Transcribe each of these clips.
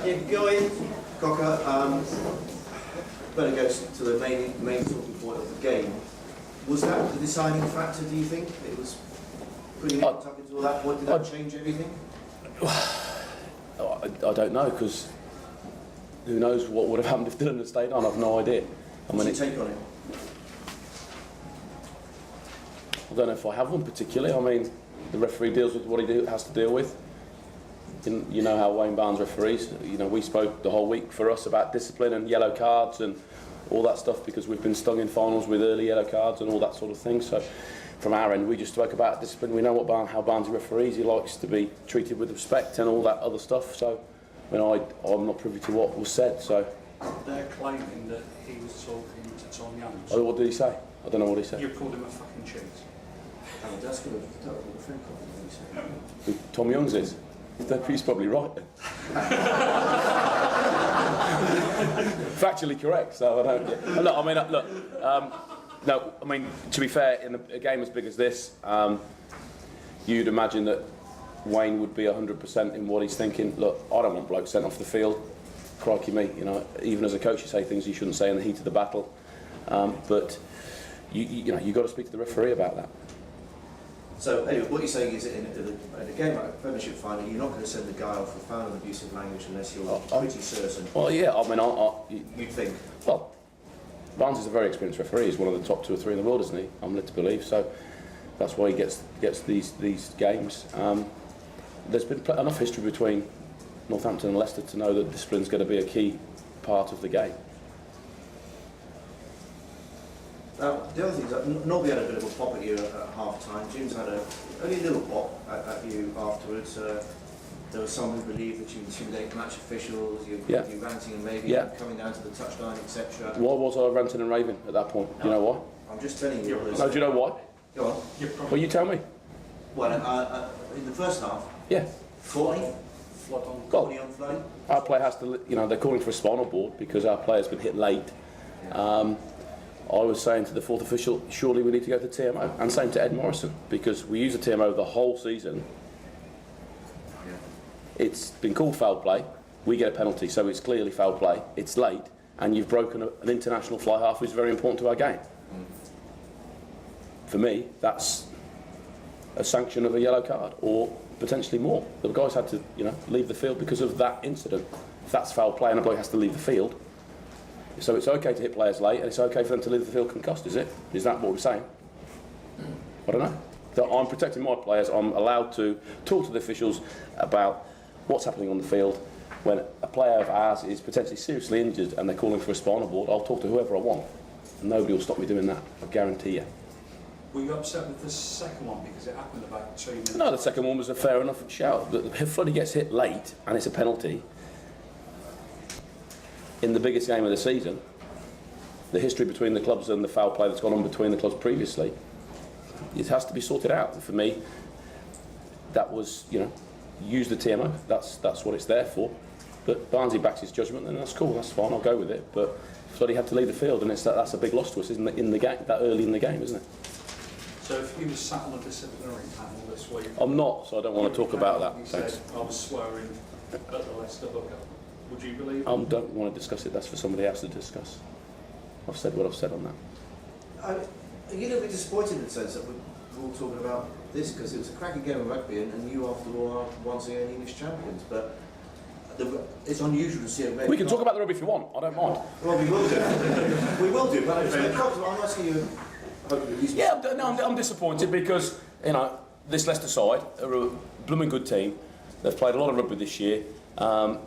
Yeah, go in, Cocker. Better go to the main talking point of the game. Was that the deciding factor, do you think? It was putting it up into all that point. Did that change everything? I don't know, because who knows what would have happened if Dylan had stayed on. I've no idea. What's your take on it? I don't know if I have one particularly. I mean, the referee deals with what he has to deal with. You know how Wayne Barnes referees. You know, we spoke the whole week for us about discipline and yellow cards and all that stuff, because we've been stung in finals with early yellow cards and all that sort of thing. So from our end, we just spoke about discipline. We know how Barnes referees. He likes to be treated with respect and all that other stuff. So, I mean, I'm not privy to what was said. So they're claiming that he was talking to Tom Youngs. Oh, what did he say? I don't know what he said. You called him a fucking cheat. Oh, that's good. Who Tom Youngs is? He's probably right then. Factually correct, so I don't. Yeah. Look, I mean, no, I mean, to be fair, in a game as big as this, you'd imagine that Wayne would be 100% in what he's thinking. Look, I don't want blokes sent off the field. Crikey me, you know. Even as a coach, you say things you shouldn't say in the heat of the battle. But you know, you've got to speak to the referee about that. So anyway, what you're saying is that in a game like a Premiership final, you're not going to send the guy off for foul and abusive language unless you're pretty certain. Well, yeah, I mean, you'd think. Well, Barnes is a very experienced referee. He's one of the top 2 or 3 in the world, isn't he? I'm led to believe. So that's why he gets these games. There's been enough history between Northampton and Leicester to know that discipline's going to be a key part of the game. Now, the other thing is that Nobby had a bit of a pop at you at half-time. Jim's had only a little pop at you afterwards. There was some who believed that you intimidate match officials, you're ranting and raving, coming down to the touchline, etc. Why was I ranting and raving at that point? Do you know why? I'm just telling you. No, do you know why? Go on. Well, you tell me. Well, in the first half, yeah. 40 on flooding. Our player has to, you know, they're calling for a spinal board because our player's been hit late. Yeah. I was saying to the fourth official, surely we need to go to TMO, and same to Ed Morrison, because we use the TMO the whole season. Yeah. It's been called foul play, we get a penalty, so it's clearly foul play, it's late, and you've broken an international fly half who's very important to our game. For me, that's a sanction of a yellow card, or potentially more. The guys had to, you know, leave the field because of that incident. If that's foul play and a bloke has to leave the field, so it's okay to hit players late, and it's okay for them to leave the field concussed, is it? Is that what we're saying? I don't know. That I'm protecting my players. I'm allowed to talk to the officials about what's happening on the field. When a player of ours is potentially seriously injured and they're calling for a spinal board, I'll talk to whoever I want. And nobody will stop me doing that, I guarantee you. Were you upset with the second one because it happened about 2 minutes? No, the second one was a fair enough shout. If Floody gets hit late and it's a penalty, in the biggest game of the season, the history between the clubs and the foul play that's gone on between the clubs previously, it has to be sorted out. For me, that was, you know, use the TMO, that's what it's there for. But Barnsley backs his judgment, and that's cool, that's fine, I'll go with it. But Floody had to leave the field, and that's a big loss to us, isn't it, in the game, that early in the game, isn't it? So if you were sat on a disciplinary panel this week... I'm not, so I don't want to talk about that. You said, I was swearing at the Leicester hooker. Would you believe it? I don't want to discuss it, that's for somebody else to discuss. I've said what I've said on that. Are you a little bit disappointed in the sense that we're all talking about this, because it was a cracking game of rugby, and you, after all, are once again English champions, but it's unusual to see a red. We can talk about the rugby if you want, I don't mind. Well, we will do. We will do, but I'm asking you... Yeah, no, I'm disappointed because, you know, this Leicester side are a blooming good team. They've played a lot of rugby this year. You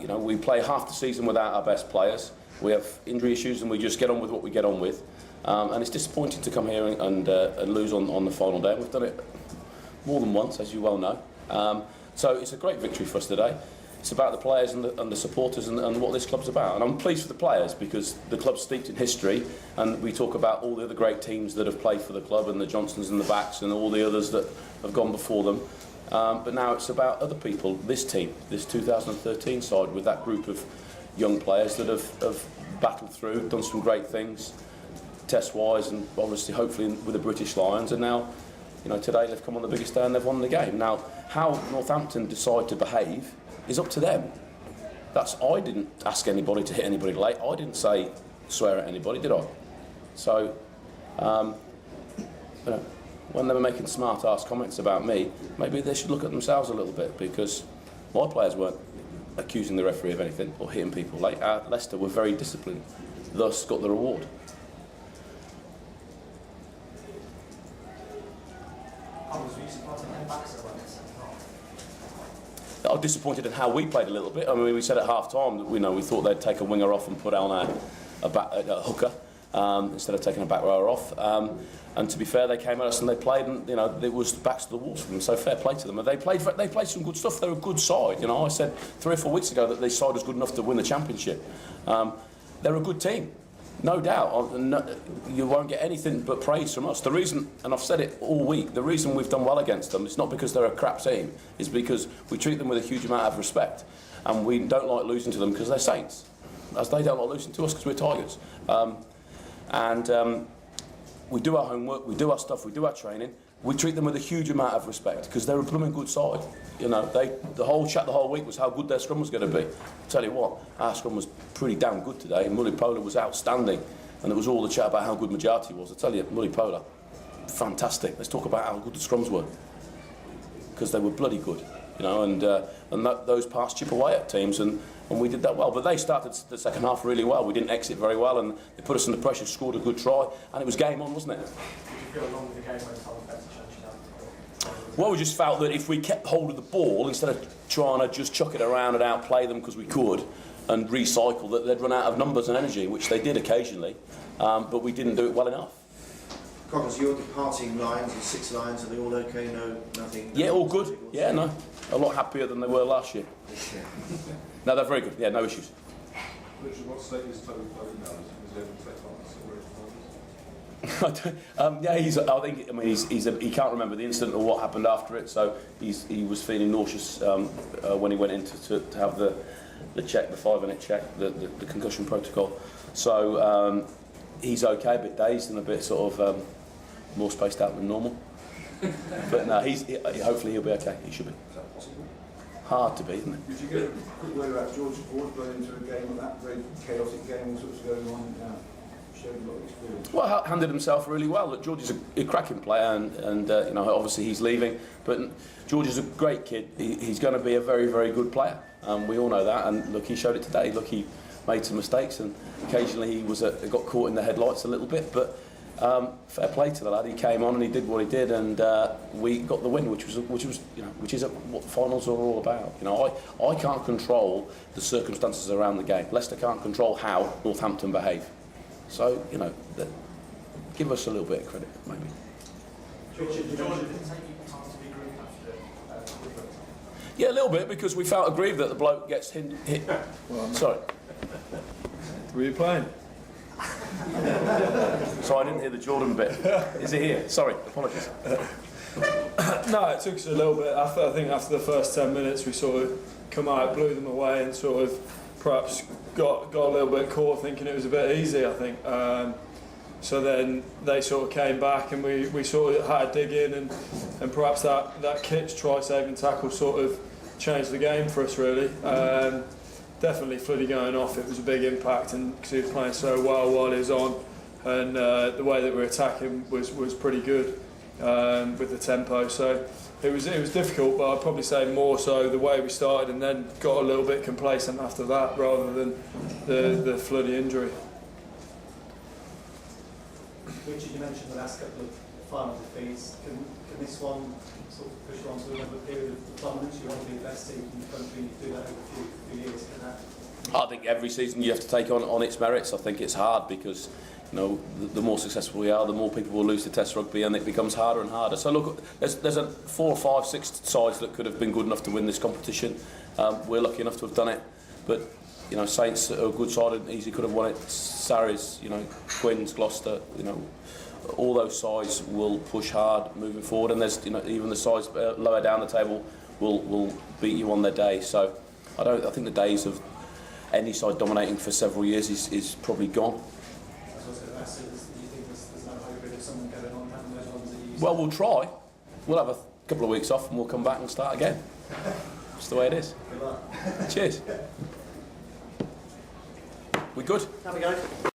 know, we play half the season without our best players. We have injury issues, and we just get on with what we get on with. And it's disappointing to come here and lose on the final day. We've done it more than once, as you well know. So it's a great victory for us today. It's about the players and the supporters and what this club's about. And I'm pleased for the players because the club's steeped in history, and we talk about all the other great teams that have played for the club, and the Johnsons and the Backs and all the others that have gone before them. But now it's about other people, this team, this 2013 side, with that group of young players that have battled through, done some great things. test-wise, and obviously, hopefully, with the British Lions. And now, today they've come on the biggest day and they've won the game. Now, how Northampton decide to behave is up to them. I didn't ask anybody to hit anybody late. I didn't say swear at anybody, did I? So, when they were making smart-ass comments about me, maybe they should look at themselves a little bit, because my players weren't accusing the referee of anything or hitting people late. Leicester were very disciplined, thus got the reward. I was disappointed in how we played a little bit. I mean, we said at half-time that we thought they'd take a winger off and put on a hooker instead of taking a back rower off. And to be fair, they came at us and they played, and it was backs to the walls for them. So fair play to them. And they played some good stuff. They're a good side. I said 3 or 4 weeks ago that this side was good enough to win the championship. They're a good team, no doubt. You won't get anything but praise from us. The reason, and I've said it all week, the reason we've done well against them, it's not because they're a crap team, it's because we treat them with a huge amount of respect, and we don't like losing to them because they're Saints, as they don't like losing to us because we're Tigers. We do our homework, we do our stuff, we do our training. We treat them with a huge amount of respect because they're a blooming good side. The whole chat the whole week was how good their scrum was going to be. I tell you what, our scrum was pretty damn good today. Mulipola was outstanding, and there was all the chat about how good Majati was. I tell you, Mulipola, fantastic. Let's talk about how good the scrums were, because they were bloody good. Those parts chip away at teams, and we did that well. But they started the second half really well. We didn't exit very well, and they put us under pressure, scored a good try, and it was game on, wasn't it? Did you feel along with the game when Tom better changed that? Well, we just felt that if we kept hold of the ball, instead of trying to just chuck it around and outplay them because we could, and recycle, that they'd run out of numbers and energy, which they did occasionally, but we didn't do it well enough. Coggins, your departing lines, your 6 lines, are they all okay? Nothing? Yeah, all good. Yeah, no. A lot happier than they were last year. This year. No, they're very good. Yeah, no issues. Richard, what state is Tony Chloe now? Is there he can't remember the incident or what happened after it, so he was feeling nauseous when he went in to have the check, the 5-minute check, the concussion protocol. So he's okay, a bit dazed and a bit sort of more spaced out than normal. But no, hopefully he'll be okay. He should be. Is that possible? Hard to be, isn't it? Did you get a quick word about George Ford going into a game like that, very chaotic game, all sorts going on? Showed a lot of experience. Well, handled himself really well. Look, George is a cracking player, and obviously he's leaving, but George is a great kid. He's going to be a very, very good player. We all know that, and look, he showed it today. Look, he made some mistakes, and occasionally he got caught in the headlights a little bit, but fair play to the lad. He came on and he did what he did, and we got the win, which is what finals are all about. I can't control the circumstances around the game. Leicester can't control how Northampton behave. So give us a little bit of credit, maybe. George, did it take you time to be grieved after Woodford? Yeah, a little bit, because we felt aggrieved that the bloke gets hit. Sorry. Were you playing? So I didn't hear the Jordan bit. Is it here? Sorry, apologies. No, it took us a little bit. I think after the first 10 minutes, we sort of come out, blew them away, and sort of perhaps got a little bit caught thinking it was a bit easy, I think. So then they sort of came back, and we sort of had to dig in, and perhaps that Kitch try-saving tackle sort of changed the game for us, really. Definitely Floody going off, it was a big impact, and because he was playing so well while he was on, and the way that we were attacking was pretty good with the tempo. So it was difficult, but I'd probably say more so the way we started, and then got a little bit complacent after that, rather than the Floody injury. Richard, you mentioned the last couple of final defeats. Can this one sort of push you on to another period of dominance? You want to be the best team in the country, and you do that over a few years. Can that? I think every season you have to take on its merits. I think it's hard because the more successful we are, the more people will lose to Test rugby, and it becomes harder and harder. So look, there's 4, 5, 6 sides that could have been good enough to win this competition. We're lucky enough to have done it, but Saints are a good side and easily could have won it. Sarries, Quins, Gloucester, all those sides will push hard moving forward, and there's even the sides lower down the table will beat you on their day. So I think the days of any side dominating for several years is probably gone. I was also going to ask, do you think there's no hybrid of someone going on having those ones that you used Well, to? we'll try. We'll have a couple of weeks off and we'll come back and start again. That's the way it is. Good luck. Cheers. We good? Have a go.